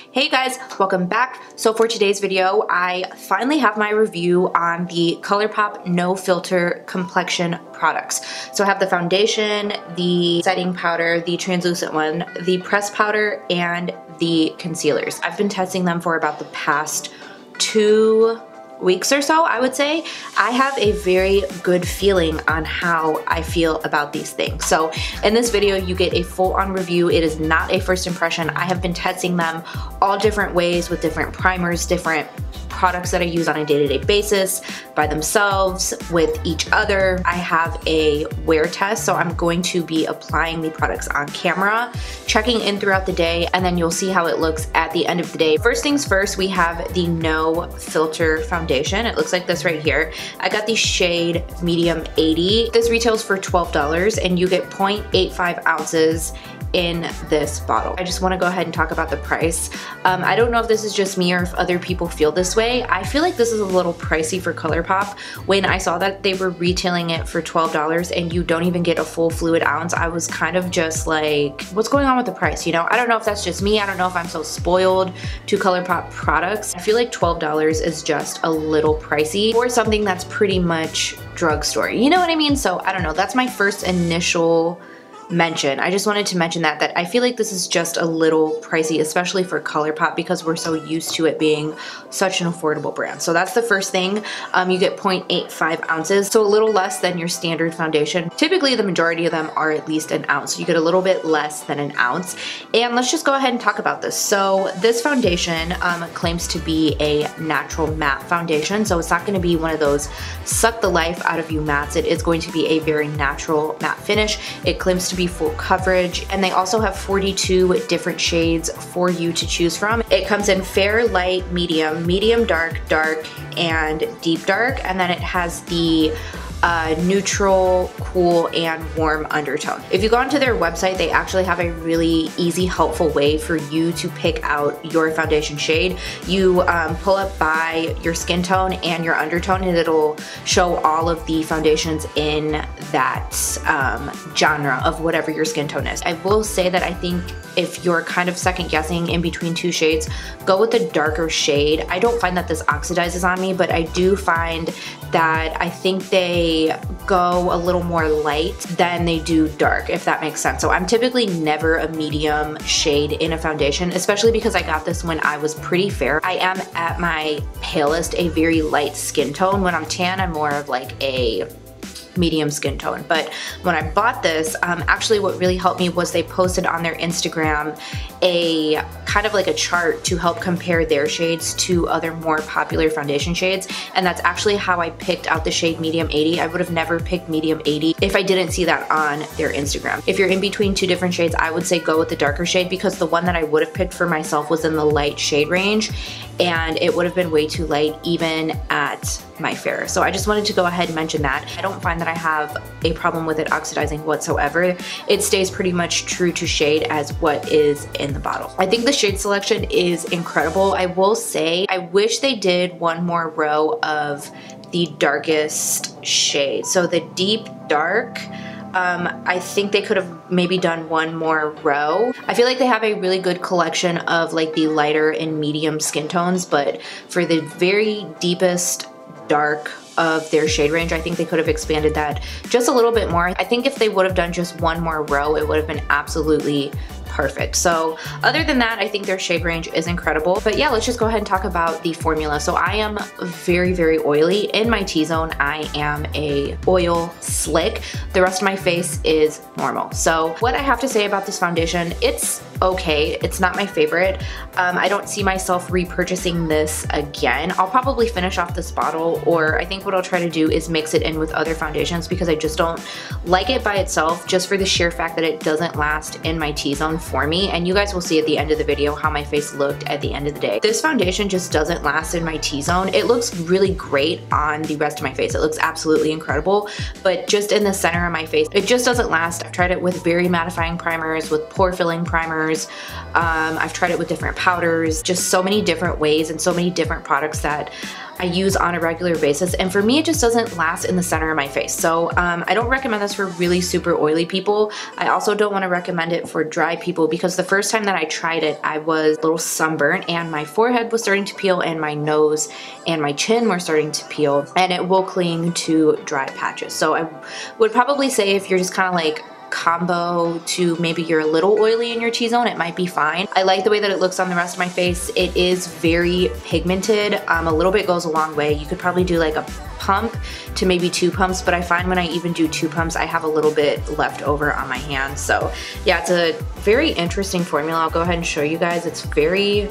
Hey guys, welcome back. So for today's video, I finally have my review on the Colourpop No Filter Complexion products. So I have the foundation, the setting powder, the translucent one, the pressed powder, and the concealers. I've been testing them for about the past 2 weeks or so, I would say. I have a very good feeling on how I feel about these things. So in this video, you get a full-on review. It is not a first impression. I have been testing them all different ways with different primers, different products that I use on a day-to-day basis, by themselves, with each other. I have a wear test, so I'm going to be applying the products on camera, checking in throughout the day, and then you'll see how it looks at the end of the day. First things first, we have the No Filter foundation. It looks like this right here. I got the shade medium 80. This retails for $12 and you get 0.85 ounces in this bottle. I just want to go ahead and talk about the price. I don't know if this is just me or if other people feel this way. I feel like this is a little pricey for Colourpop. When I saw that they were retailing it for $12 and you don't even get a full fluid ounce, I was kind of just like, what's going on with the price? You know, I don't know if that's just me. I don't know if I'm so spoiled to Colourpop products. I feel like $12 is just a little pricey for something that's pretty much drugstore. You know what I mean? So I don't know. That's my first initial mention. I just wanted to mention that I feel like this is just a little pricey, especially for Colourpop, because we're so used to it being such an affordable brand. So that's the first thing. You get 0.85 ounces, so a little less than your standard foundation. Typically the majority of them are at least an ounce. You get a little bit less than an ounce. And let's just go ahead and talk about this. So this foundation claims to be a natural matte foundation. So it's not going to be one of those suck the life out of you mattes. It is going to be a very natural matte finish. It claims to be full coverage, and they also have 42 different shades for you to choose from. It comes in fair, light, medium, medium dark, dark, and deep dark, and then it has the neutral, cool, and warm undertone. If you go onto their website, they actually have a really easy, helpful way for you to pick out your foundation shade. You pull up by your skin tone and your undertone, and it'll show all of the foundations in that genre of whatever your skin tone is. I will say that I think if you're kind of second guessing in between two shades, go with the darker shade. I don't find that this oxidizes on me, but I do find that I think they go a little more light than they do dark, if that makes sense. So I'm typically never a medium shade in a foundation, especially because I got this when I was pretty fair. I am at my palest a very light skin tone. When I'm tan, I'm more of like a medium skin tone. But when I bought this, actually what really helped me was they posted on their Instagram a kind of like a chart to help compare their shades to other more popular foundation shades, and that's actually how I picked out the shade medium 80. I would have never picked medium 80 if I didn't see that on their Instagram. If you're in between two different shades, I would say go with the darker shade, because the one that I would have picked for myself was in the light shade range, and it would have been way too light even at my fair. So I just wanted to go ahead and mention that. I don't find that I have a problem with it oxidizing whatsoever. It stays pretty much true to shade as what is in the bottle. I think the shade selection is incredible. I will say, I wish they did one more row of the darkest shade. So the deep dark, I think they could have maybe done one more row. I feel like they have a really good collection of like the lighter and medium skin tones, but for the very deepest dark of their shade range, I think they could have expanded that just a little bit more. I think if they would have done just one more row, it would have been absolutely perfect. So other than that, I think their shade range is incredible. But yeah, let's just go ahead and talk about the formula. So I am very, very oily. In my T-zone, I am a oil slick. The rest of my face is normal. So what I have to say about this foundation, it's okay. It's not my favorite. I don't see myself repurchasing this again. I'll probably finish off this bottle, or I think what I'll try to do is mix it in with other foundations, because I just don't like it by itself, just for the sheer fact that it doesn't last in my T-zone for me. And you guys will see at the end of the video how my face looked at the end of the day. This foundation just doesn't last in my T-zone. It looks really great on the rest of my face. It looks absolutely incredible, but just in the center of my face, it just doesn't last. I've tried it with very mattifying primers, with pore filling primers. I've tried it with different powders, just so many different ways and so many different products that I use on a regular basis, and for me it just doesn't last in the center of my face. So I don't recommend this for really super oily people. I also don't want to recommend it for dry people because the first time that I tried it, I was a little sunburnt and my forehead was starting to peel and my nose and my chin were starting to peel, and it will cling to dry patches. So I would probably say if you're just kind of like combo to maybe you're a little oily in your T-zone, it might be fine. I like the way that it looks on the rest of my face. It is very pigmented. A little bit goes a long way. You could probably do like a pump to maybe 2 pumps, but I find when I even do 2 pumps, I have a little bit left over on my hand. So yeah, it's a very interesting formula. I'll go ahead and show you guys. It's very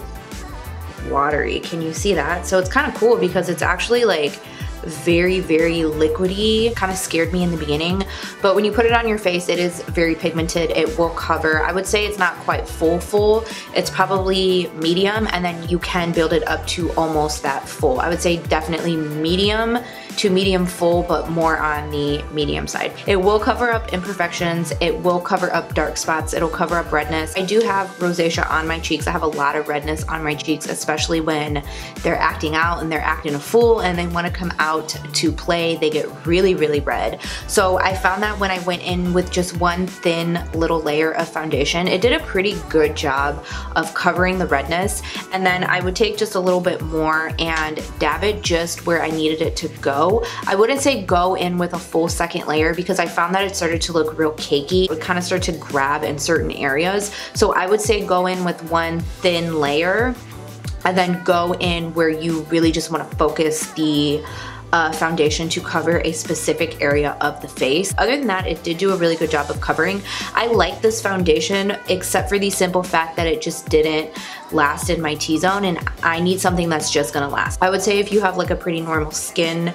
watery. Can you see that? So it's kind of cool because it's actually like very liquidy. Kind of scared me in the beginning, but when you put it on your face, it is very pigmented. It will cover, I would say it's not quite full. It's probably medium, and then you can build it up to almost that full. I would say definitely medium to medium full, but more on the medium side. It will cover up imperfections. It will cover up dark spots. It'll cover up redness. I do have rosacea on my cheeks. I have a lot of redness on my cheeks, especially when they're acting out and they're acting a fool and they want to come out to play. They get really red. So I found that when I went in with just one thin little layer of foundation, it did a pretty good job of covering the redness. And then I would take just a little bit more and dab it just where I needed it to go. I wouldn't say go in with a full second layer because I found that it started to look real cakey. It kind of started to grab in certain areas. So I would say go in with one thin layer and then go in where you really just want to focus the foundation to cover a specific area of the face. Other than that, it did do a really good job of covering. I like this foundation except for the simple fact that it just didn't last in my T-zone, and I need something that's just gonna last. I would say if you have like a pretty normal skin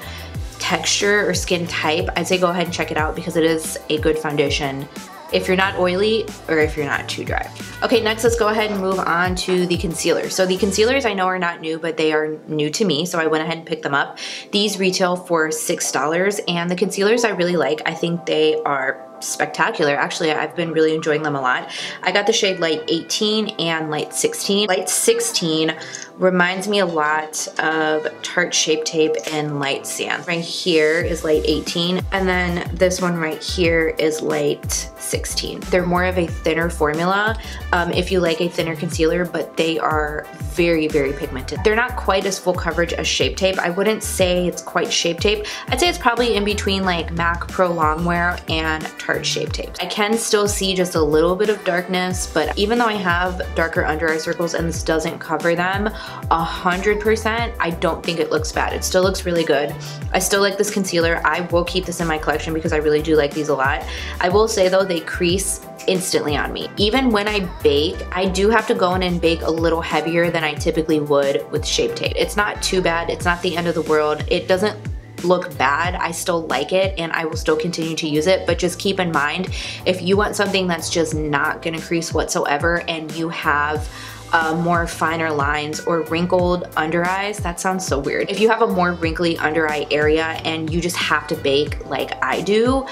texture or skin type, I'd say go ahead and check it out because it is a good foundation if you're not oily or if you're not too dry. Okay, next let's go ahead and move on to the concealer. So the concealers I know are not new, but they are new to me, so I went ahead and picked them up. These retail for $6, and the concealers I really like. I think they are spectacular. Actually, I've been really enjoying them a lot. I got the shade Light 18 and Light 16. Light 16 reminds me a lot of Tarte Shape Tape and Light Sand. Right here is Light 18, and then this one right here is Light 16. They're more of a thinner formula if you like a thinner concealer, but they are very pigmented. They're not quite as full coverage as Shape Tape. I wouldn't say it's quite Shape Tape. I'd say it's probably in between like MAC Pro Longwear and Tarte Shape Tape. I can still see just a little bit of darkness, but even though I have darker under eye circles and this doesn't cover them 100%, I don't think it looks bad. It still looks really good. I still like this concealer. I will keep this in my collection because I really do like these a lot. I will say though, they crease instantly on me. Even when I bake, I do have to go in and bake a little heavier than I typically would with Shape Tape. It's not too bad. It's not the end of the world. It doesn't look bad. I still like it and I will still continue to use it, but just keep in mind, if you want something that's just not gonna crease whatsoever and you have more finer lines or wrinkled under eyes, that sounds so weird. If you have a more wrinkly under eye area and you just have to bake like I do,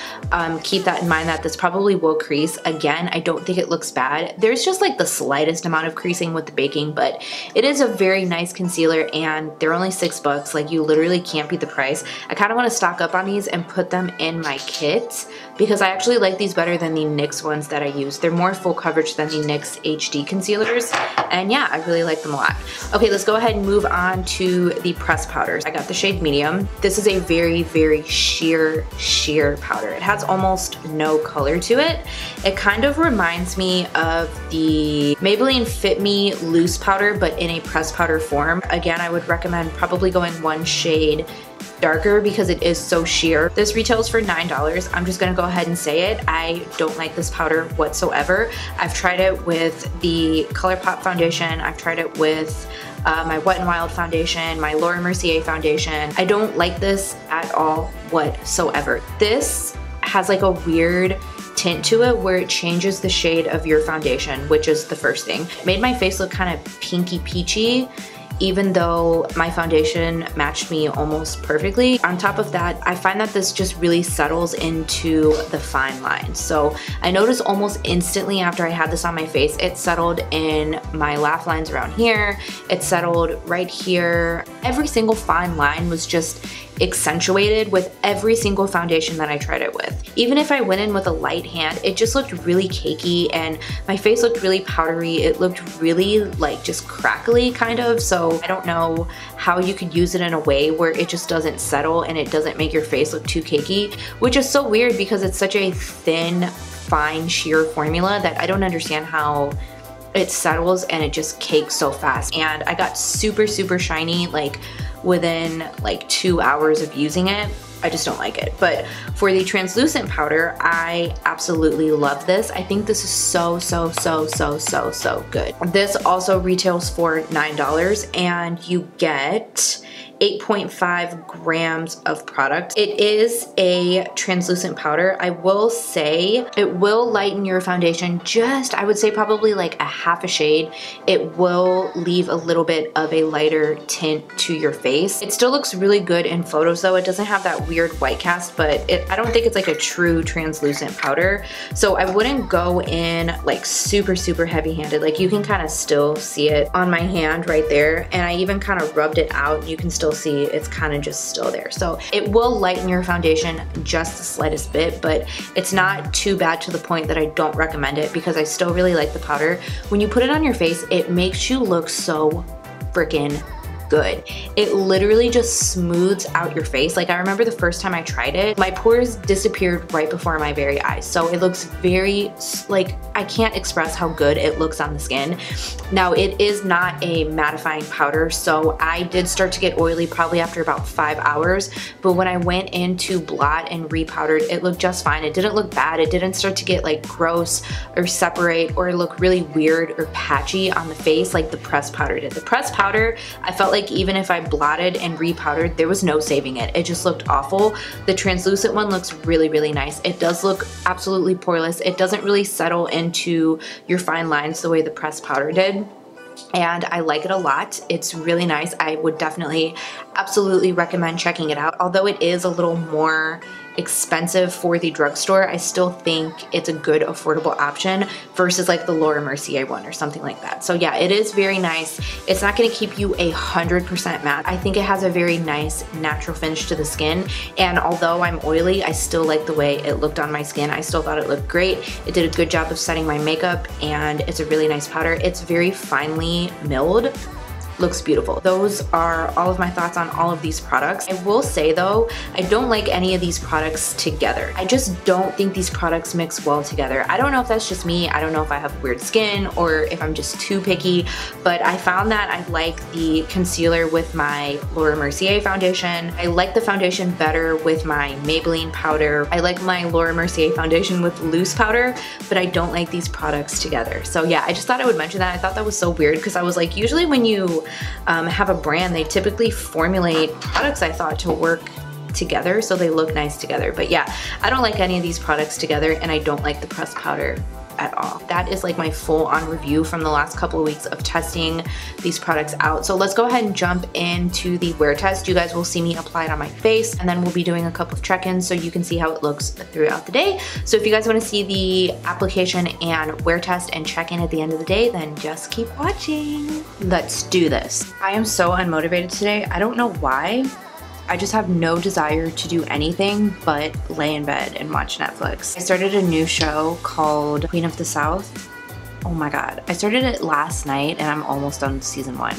keep that in mind that this probably will crease. Again, I don't think it looks bad. There's just like the slightest amount of creasing with the baking, but it is a very nice concealer and they're only $6. Like, you literally can't beat the price. I kind of want to stock up on these and put them in my kit because I actually like these better than the NYX ones that I use. They're more full coverage than the NYX HD concealers. And yeah, I really like them a lot. Okay, let's go ahead and move on to the pressed powders. I got the shade Medium. This is a very sheer powder. It has almost no color to it. It kind of reminds me of the Maybelline Fit Me loose powder, but in a pressed powder form. Again, I would recommend probably going one shade darker because it is so sheer. This retails for $9. I'm just gonna go ahead and say it. I don't like this powder whatsoever. I've tried it with the Colourpop foundation. I've tried it with my Wet n Wild foundation, my Laura Mercier foundation. I don't like this at all whatsoever. This has like a weird tint to it where it changes the shade of your foundation, which is the first thing. It made my face look kind of pinky peachy, even though my foundation matched me almost perfectly. On top of that, I find that this just really settles into the fine lines. So I noticed almost instantly after I had this on my face, it settled in my laugh lines around here. It settled right here. Every single fine line was just accentuated with every single foundation that I tried it with. Even if I went in with a light hand, it just looked really cakey and my face looked really powdery. It looked really like just crackly kind of. So I don't know how you could use it in a way where it just doesn't settle and it doesn't make your face look too cakey, which is so weird because it's such a thin, fine, sheer formula that I don't understand how it settles and it just cakes so fast. And I got super, super shiny like within like 2 hours of using it. I just don't like it. But for the translucent powder, I absolutely love this. I think this is so good. This also retails for $9 and you get 8.5 grams of product. It is a translucent powder. I will say it will lighten your foundation just, I would say probably like a half a shade. It will leave a little bit of a lighter tint to your face. It still looks really good in photos though. It doesn't have that weird white cast, but I don't think it's like a true translucent powder. So I wouldn't go in like super heavy handed. Like you can kind of still see it on my hand right there. And I even kind of rubbed it out. You can still see it's kind of just still there. So it will lighten your foundation just the slightest bit, but it's not too bad to the point that I don't recommend it because I still really like the powder. When you put it on your face, it makes you look so freaking good. It literally just smooths out your face. Like I remember the first time I tried it, my pores disappeared right before my very eyes. So it looks very, like I can't express how good it looks on the skin. Now it is not a mattifying powder, so I did start to get oily probably after about 5 hours, but when I went in to blot and repowdered, it looked just fine. It didn't look bad. It didn't start to get like gross or separate or look really weird or patchy on the face like the pressed powder did. The pressed powder, I felt like even if I blotted and repowdered, there was no saving it. It just looked awful. The translucent one looks really nice. It does look absolutely poreless. It doesn't really settle into your fine lines the way the pressed powder did. And I like it a lot. It's really nice. I would definitely, absolutely recommend checking it out. Although it is a little more expensive for the drugstore, I still think it's a good affordable option versus like the Laura Mercier one or something like that. So yeah, it is very nice. It's not gonna keep you 100% matte. I think it has a very nice natural finish to the skin. And although I'm oily, I still like the way it looked on my skin. I still thought it looked great. It did a good job of setting my makeup and it's a really nice powder. It's very finely milled. Looks beautiful. Those are all of my thoughts on all of these products. I will say though, I don't like any of these products together. I just don't think these products mix well together. I don't know if that's just me. I don't know if I have weird skin or if I'm just too picky, but I found that I like the concealer with my Laura Mercier foundation. I like the foundation better with my Maybelline powder. I like my Laura Mercier foundation with loose powder, but I don't like these products together. So yeah, I just thought I would mention that. I thought that was so weird because I was like, usually when you have a brand, they typically formulate products, I thought, to work together so they look nice together. But yeah, I don't like any of these products together and I don't like the pressed powder at all. That is like my full-on review from the last couple of weeks of testing these products out. So let's go ahead and jump into the wear test. You guys will see me apply it on my face and then we'll be doing a couple of check-ins so you can see how it looks throughout the day. So if you guys want to see the application and wear test and check-in at the end of the day, then just keep watching. Let's do this. I am so unmotivated today. I don't know why. I just have no desire to do anything but lay in bed and watch Netflix. I started a new show called Queen of the South. Oh my god. I started it last night and I'm almost done with season 1.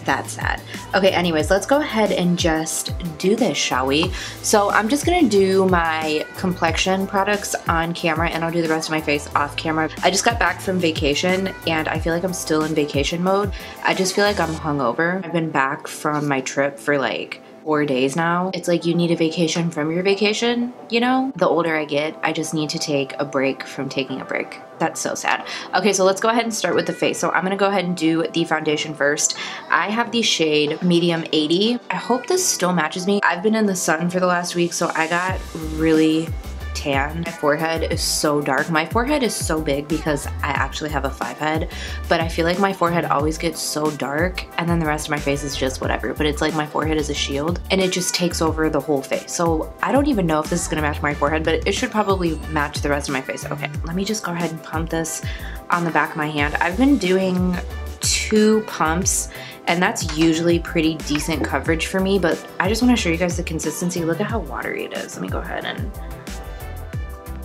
That's sad. Okay, anyways, let's go ahead and just do this, shall we? So I'm just gonna do my complexion products on camera and I'll do the rest of my face off camera. I just got back from vacation and I feel like I'm still in vacation mode. I just feel like I'm hungover. I've been back from my trip for like 4 days now. It's like you need a vacation from your vacation, you know? The older I get, I just need to take a break from taking a break. That's so sad. Okay, so let's go ahead and start with the face. So I'm gonna go ahead and do the foundation first. I have the shade Medium 80. I hope this still matches me. I've been in the sun for the last week, so I got really tan. My forehead is so dark. My forehead is so big because I actually have a 5 head, but I feel like my forehead always gets so dark and then the rest of my face is just whatever. But it's like my forehead is a shield and it just takes over the whole face. So I don't even know if this is gonna match my forehead, but it should probably match the rest of my face. Okay, let me just go ahead and pump this on the back of my hand. I've been doing 2 pumps and that's usually pretty decent coverage for me, but I just want to show you guys the consistency. Look at how watery it is. Let me go ahead and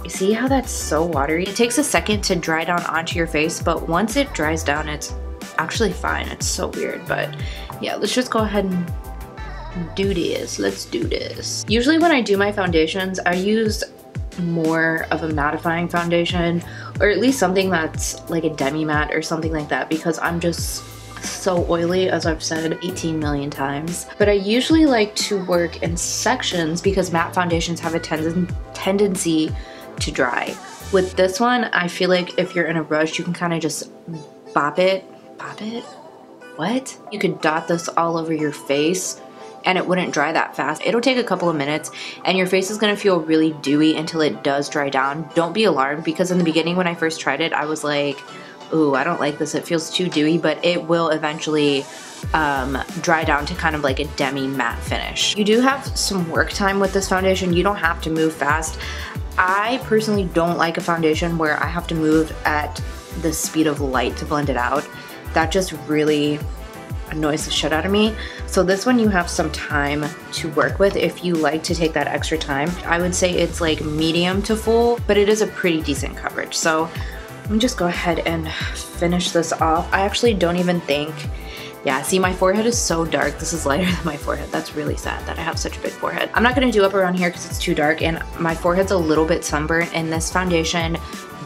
you see how that's so watery? It takes a second to dry down onto your face, but once it dries down, it's actually fine. It's so weird, but yeah, let's just go ahead and do this. Let's do this. Usually when I do my foundations, I use more of a mattifying foundation, or at least something that's like a demi matte or something like that, because I'm just so oily, as I've said 18 million times. But I usually like to work in sections because matte foundations have a tendency to dry. With this one, I feel like if you're in a rush, you can kind of just bop it. What? You could dot this all over your face and it wouldn't dry that fast. It'll take a couple of minutes and your face is gonna feel really dewy until it does dry down. Don't be alarmed, because in the beginning when I first tried it, I was like, ooh, I don't like this, it feels too dewy, but it will eventually dry down to kind of like a demi matte finish. You do have some work time with this foundation. You don't have to move fast. I personally don't like a foundation where I have to move at the speed of light to blend it out. That just really annoys the shit out of me. So this one you have some time to work with if you like to take that extra time. I would say it's like medium to full, but it is a pretty decent coverage. So let me just go ahead and finish this off. I actually don't even think, yeah, see, my forehead is so dark. This is lighter than my forehead. That's really sad that I have such a big forehead. I'm not gonna do up around here because it's too dark and my forehead's a little bit sunburnt, and this foundation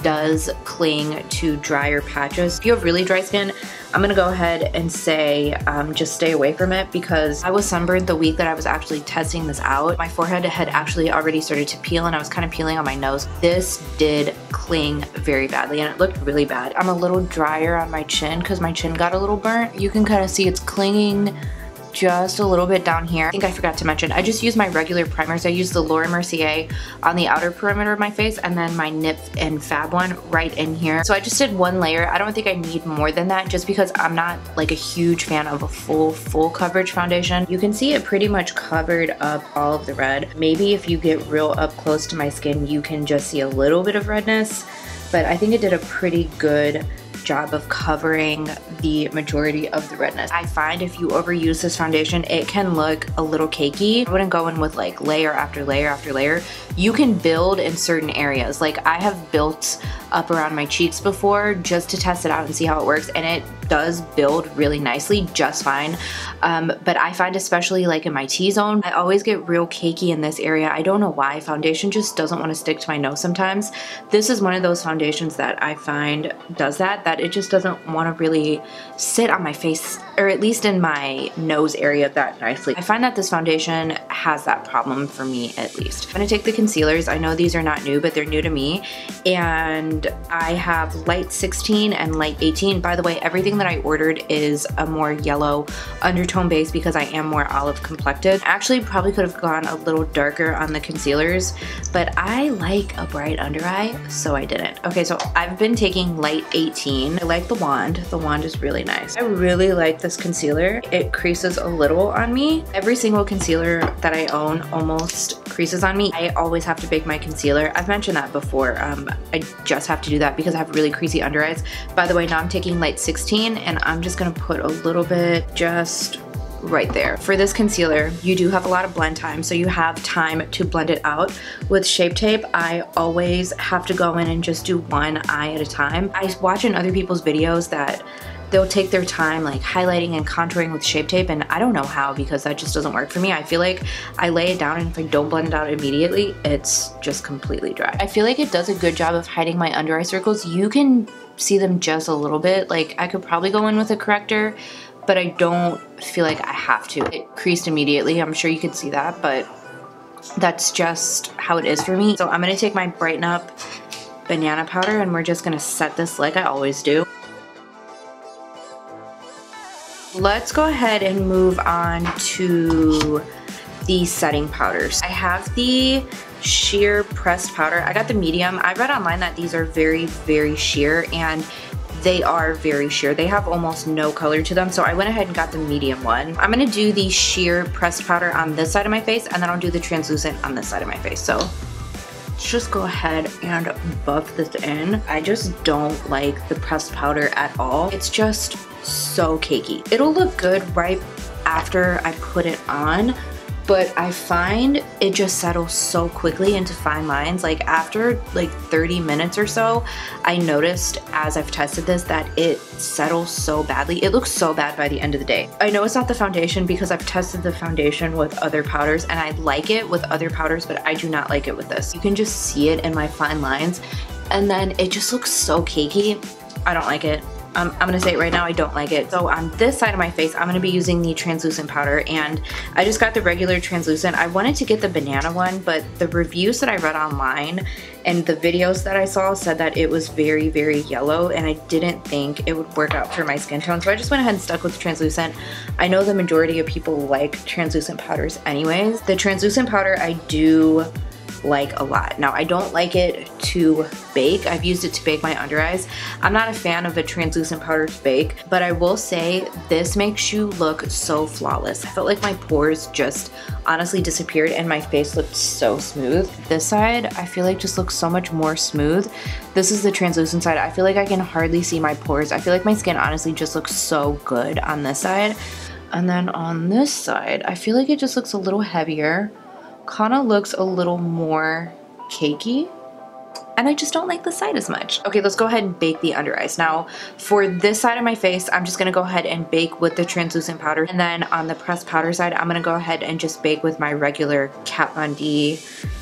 does cling to drier patches. If you have really dry skin, I'm gonna go ahead and say just stay away from it, because I was sunburned the week that I was actually testing this out. My forehead had actually already started to peel and I was kind of peeling on my nose. This did cling very badly and it looked really bad. I'm a little drier on my chin because my chin got a little burnt. You can kind of see it's clinging just a little bit down here. I think I forgot to mention, I just use my regular primers. I use the Laura Mercier on the outer perimeter of my face and then my Nip and Fab one right in here. So I just did 1 layer. I don't think I need more than that just because I'm not like a huge fan of a full coverage foundation. You can see it pretty much covered up all of the red. Maybe if you get real up close to my skin, you can just see a little bit of redness, but I think it did a pretty good job of covering the majority of the redness. I find if you overuse this foundation, it can look a little cakey. I wouldn't go in with like layer after layer after layer. You can build in certain areas. Like I have built up around my cheeks before just to test it out and see how it works, and it does build really nicely, just fine. But I find especially like in my T-zone, I always get real cakey in this area. I don't know why. Foundation just doesn't want to stick to my nose sometimes. This is one of those foundations that I find does that it just doesn't want to really sit on my face, or at least in my nose area, that nicely. I find that this foundation has that problem for me, at least. I'm gonna take the concealers. I know these are not new, but they're new to me. And I have light 16 and light 18. By the way, everything that I ordered is a more yellow undertone base because I am more olive complected. Actually, probably could have gone a little darker on the concealers, but I like a bright under eye, so I didn't. Okay, so I've been taking light 18. I like the wand. The wand is really nice. I really like this concealer. It creases a little on me. Every single concealer that I own almost creases on me. I always have to bake my concealer. I've mentioned that before. I just have to do that because I have really creasy under eyes. By the way, now I'm taking light 16 and I'm just gonna put a little bit just right there. For this concealer, you do have a lot of blend time, so you have time to blend it out. With Shape Tape, I always have to go in and just do one eye at a time. I watch in other people's videos that they'll take their time like highlighting and contouring with Shape Tape, and I don't know how, because that just doesn't work for me. I feel like I lay it down and if I don't blend it out immediately, it's just completely dry. I feel like it does a good job of hiding my under eye circles. You can see them just a little bit. Like I could probably go in with a corrector, but I don't feel like I have to. It creased immediately. I'm sure you could see that, but that's just how it is for me. So I'm gonna take my Brighten Up banana powder and we're just gonna set this like I always do. Let's go ahead and move on to the setting powders. I have the sheer pressed powder. I got the medium. I read online that these are very, very sheer, and they are very sheer. They have almost no color to them, so I went ahead and got the medium one. I'm gonna do the sheer pressed powder on this side of my face, and then I'll do the translucent on this side of my face. So let's just go ahead and buff this in. I just don't like the pressed powder at all. It's just so cakey. It'll look good right after I put it on, but I find it just settles so quickly into fine lines. Like after like 30 minutes or so, I noticed as I've tested this that it settles so badly. It looks so bad by the end of the day. I know it's not the foundation because I've tested the foundation with other powders and I like it with other powders, but I do not like it with this. You can just see it in my fine lines, and then it just looks so cakey. I don't like it. I'm gonna say it right now, I don't like it. So on this side of my face, I'm gonna be using the translucent powder, and I just got the regular translucent. I wanted to get the banana one, but the reviews that I read online and the videos that I saw said that it was very, very yellow, and I didn't think it would work out for my skin tone. So I just went ahead and stuck with the translucent. I know the majority of people like translucent powders anyways. The translucent powder I do like a lot. Now I don't like it to bake. I've used it to bake my under eyes. I'm not a fan of a translucent powder to bake, but I will say this makes you look so flawless. I felt like my pores just honestly disappeared and my face looked so smooth. This side I feel like just looks so much more smooth. This is the translucent side. I feel like I can hardly see my pores. I feel like my skin honestly just looks so good on this side. And then on this side, I feel like it just looks a little heavier. Kind of looks a little more cakey, and I just don't like the side as much. Okay, let's go ahead and bake the under eyes. Now, for this side of my face, I'm just gonna go ahead and bake with the translucent powder, and then on the pressed powder side, I'm gonna go ahead and just bake with my regular Kat Von D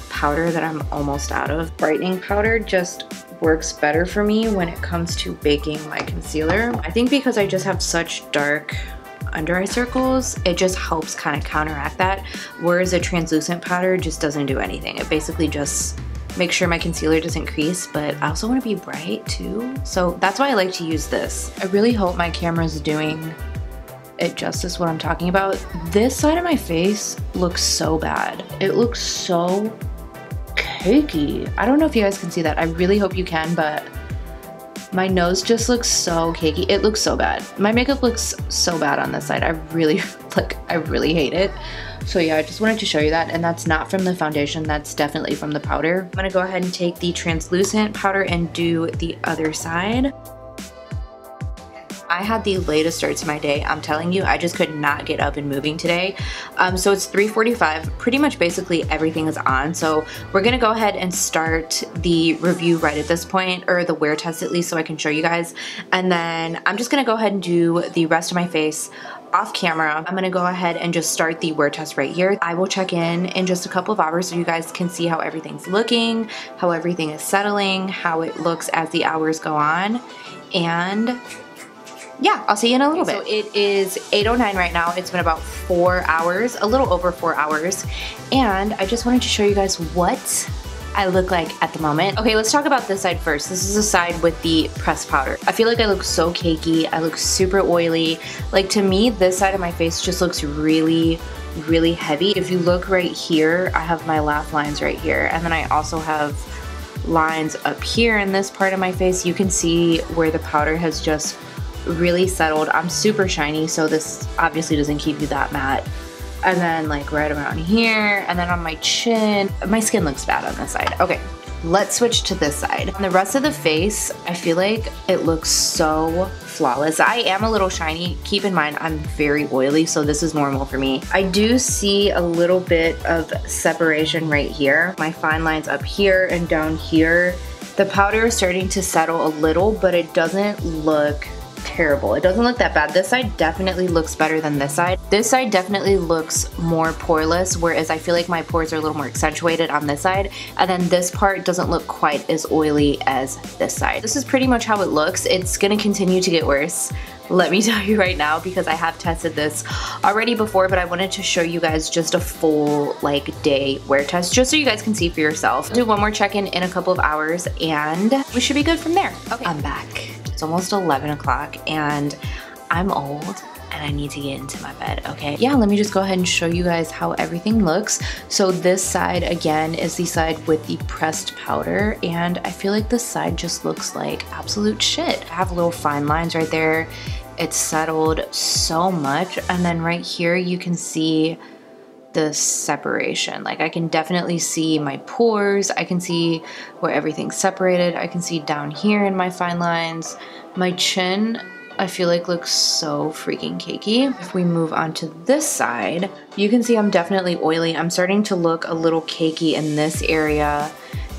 powder that I'm almost out of. Brightening powder just works better for me when it comes to baking my concealer. I think because I just have such dark under eye circles, it just helps kind of counteract that, whereas a translucent powder just doesn't do anything. It basically just makes sure my concealer doesn't crease, but I also want to be bright too, so that's why I like to use this. I really hope my camera's doing it justice what I'm talking about. This side of my face looks so bad. It looks so cakey. I don't know if you guys can see that. I really hope you can, but my nose just looks so cakey. It looks so bad. My makeup looks so bad on this side. I really hate it. So yeah, I just wanted to show you that, and that's not from the foundation, that's definitely from the powder. I'm gonna go ahead and take the translucent powder and do the other side. I had the latest start to my day. I'm telling you, I just could not get up and moving today. So it's 3:45, pretty much basically everything is on. So we're gonna go ahead and start the review right at this point, or the wear test at least, so I can show you guys. And then I'm just gonna go ahead and do the rest of my face off camera. I'm gonna go ahead and just start the wear test right here. I will check in just a couple of hours so you guys can see how everything's looking, how everything is settling, how it looks as the hours go on. And yeah, I'll see you in a little bit. So it is 8:09 right now. It's been about 4 hours, a little over 4 hours. And I just wanted to show you guys what I look like at the moment. Okay, let's talk about this side first. This is the side with the pressed powder. I feel like I look so cakey. I look super oily. Like, to me, this side of my face just looks really, really heavy. If you look right here, I have my laugh lines right here. And then I also have lines up here in this part of my face. You can see where the powder has just really settled. I'm super shiny, so this obviously doesn't keep you that matte. And then like right around here, and then on my chin. My skin looks bad on this side. Okay, let's switch to this side. On the rest of the face, I feel like it looks so flawless. I am a little shiny. Keep in mind, I'm very oily, so this is normal for me. I do see a little bit of separation right here. My fine lines up here and down here. The powder is starting to settle a little, but it doesn't look terrible. It doesn't look that bad. This side definitely looks better than this side. This side definitely looks more poreless, whereas I feel like my pores are a little more accentuated on this side, and then this part doesn't look quite as oily as this side. This is pretty much how it looks. It's gonna continue to get worse, let me tell you right now, because I have tested this already before, but I wanted to show you guys just a full like day wear test, just so you guys can see for yourself. I'll do one more check-in in a couple of hours, and we should be good from there. Okay, I'm back. It's almost 11 o'clock and I'm old. and I need to get into my bed, okay? Yeah, let me just go ahead and show you guys how everything looks. So this side, again, is the side with the pressed powder, and I feel like this side just looks like absolute shit. I have little fine lines right there. It's settled so much, and then right here you can see the separation. Like I can definitely see my pores. I can see where everything's separated. I can see down here in my fine lines. My chin, I feel like looks so freaking cakey. If we move on to this side, you can see I'm definitely oily. I'm starting to look a little cakey in this area.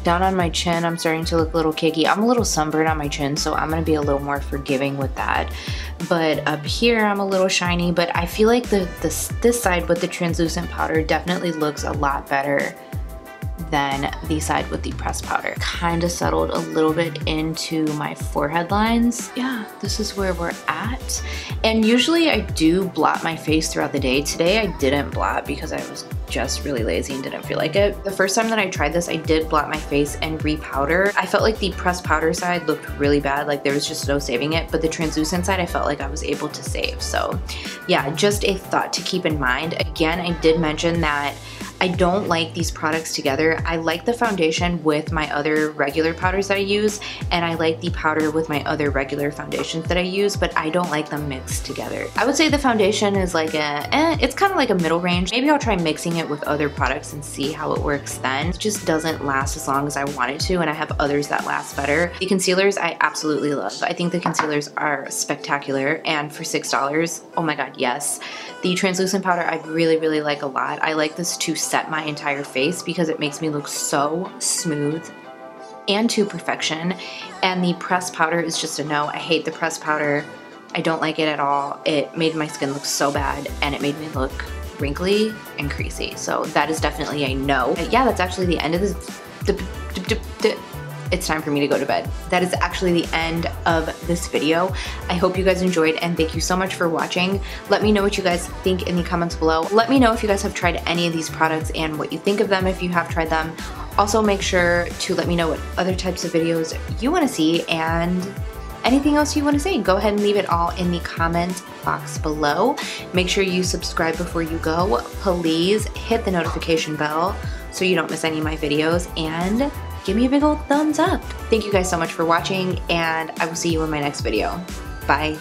Down on my chin, I'm starting to look a little cakey. I'm a little sunburned on my chin, so I'm gonna be a little more forgiving with that. But up here, I'm a little shiny, but I feel like this side with the translucent powder definitely looks a lot better than the side with the pressed powder. Kind of settled a little bit into my forehead lines. Yeah, this is where we're at. And usually I do blot my face throughout the day. Today I didn't blot because I was just really lazy and didn't feel like it. The first time that I tried this, I did blot my face and repowder. I felt like the pressed powder side looked really bad, like there was just no saving it, but the translucent side I felt like I was able to save. So yeah, just a thought to keep in mind. Again, I did mention that I don't like these products together. I like the foundation with my other regular powders that I use, and I like the powder with my other regular foundations that I use, but I don't like them mixed together. I would say the foundation is like it's kind of like a middle range. Maybe I'll try mixing it with other products and see how it works then. It just doesn't last as long as I want it to, and I have others that last better. The concealers I absolutely love. I think the concealers are spectacular, and for $6, oh my god, yes. The translucent powder I really, really like a lot. I like this to set my entire face because it makes me look so smooth and to perfection. And the pressed powder is just a no. I hate the pressed powder. I don't like it at all. It made my skin look so bad, and it made me look wrinkly and creasy. So that is definitely a no. But yeah, that's actually the end of this. It's time for me to go to bed. That is actually the end of this video. I hope you guys enjoyed, and thank you so much for watching. Let me know what you guys think in the comments below. Let me know if you guys have tried any of these products and what you think of them if you have tried them. Also, make sure to let me know what other types of videos you want to see, and anything else you want to say. Go ahead and leave it all in the comment box below. Make sure you subscribe before you go. Please hit the notification bell so you don't miss any of my videos, and give me a big old thumbs up. Thank you guys so much for watching, and I will see you in my next video. Bye.